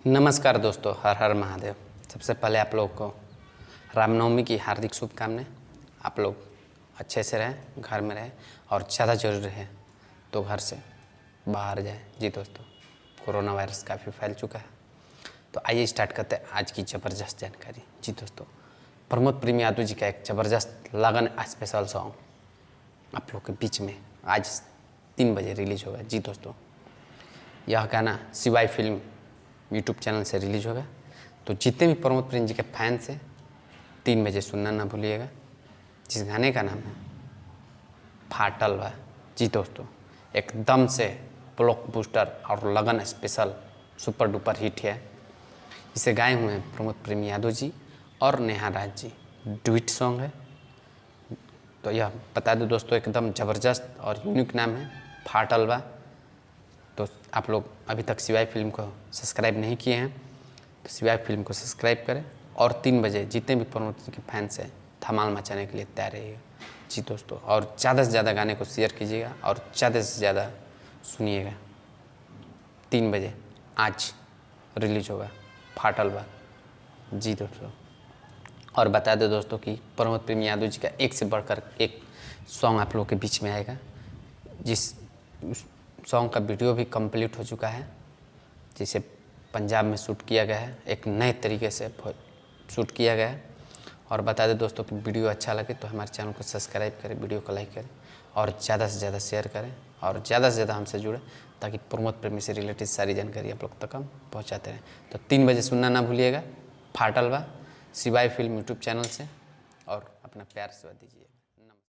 नमस्कार दोस्तों, हर हर महादेव। सबसे पहले आप लोग को रामनवमी की हार्दिक शुभकामनाएं। आप लोग अच्छे से रहें, घर में रहें और ज़्यादा जरूरी है तो घर से बाहर जाएं। जी दोस्तों, कोरोना वायरस काफ़ी फैल चुका है। तो आइए स्टार्ट करते हैं आज की ज़बरदस्त जानकारी। जी दोस्तों, प्रमोद प्रेम यादव जी का एक ज़बरदस्त लगन स्पेशल सॉन्ग आप लोग के बीच में आज 3 बजे रिलीज होगा। जी दोस्तों, यह गाना शिवाय फिल्म यूट्यूब चैनल से रिलीज होगा। तो जितने भी प्रमोद प्रेम जी के फैंस हैं 3 बजे सुनना ना भूलिएगा। जिस गाने का नाम है फाटल बा। जी दोस्तों, एकदम से ब्लॉकबस्टर और लगन स्पेशल सुपर डुपर हिट है। इसे गाए हुए हैं प्रमोद प्रेम यादव जी और नेहा राज जी। डुइट सॉन्ग है। तो यह बता दो दोस्तों, एकदम ज़बरदस्त और यूनिक नाम है फाटल बा। तो आप लोग अभी तक शिवाय फिल्म को सब्सक्राइब नहीं किए हैं तो शिवाय फिल्म को सब्सक्राइब करें और 3 बजे जितने भी प्रमोद के फैंस हैं धमाल मचाने के लिए तैयार रहिएगा। जी दोस्तों, और ज़्यादा से ज़्यादा गाने को शेयर कीजिएगा और ज़्यादा से ज़्यादा सुनिएगा। 3 बजे आज रिलीज होगा फाटल बा। जी दोस्तों, और बता दो दोस्तों कि प्रमोद प्रेम यादव जी का एक से बढ़कर एक सॉन्ग आप लोग के बीच में आएगा। जिस सॉन्ग का वीडियो भी कंप्लीट हो चुका है, जिसे पंजाब में शूट किया गया है, एक नए तरीके से शूट किया गया है। और बता दें दोस्तों कि वीडियो अच्छा लगे तो हमारे चैनल को सब्सक्राइब करें, वीडियो को लाइक करें और ज़्यादा से ज़्यादा शेयर करें और ज़्यादा से ज़्यादा हमसे जुड़ें ताकि प्रमोद प्रेमी से रिलेटेड सारी जानकारी आप लोग तक हम पहुँचाते रहें। तो 3 बजे सुनना ना भूलिएगा फाटल बा शिवाय फिल्म यूट्यूब चैनल से और अपना प्यार सेवा दीजिए।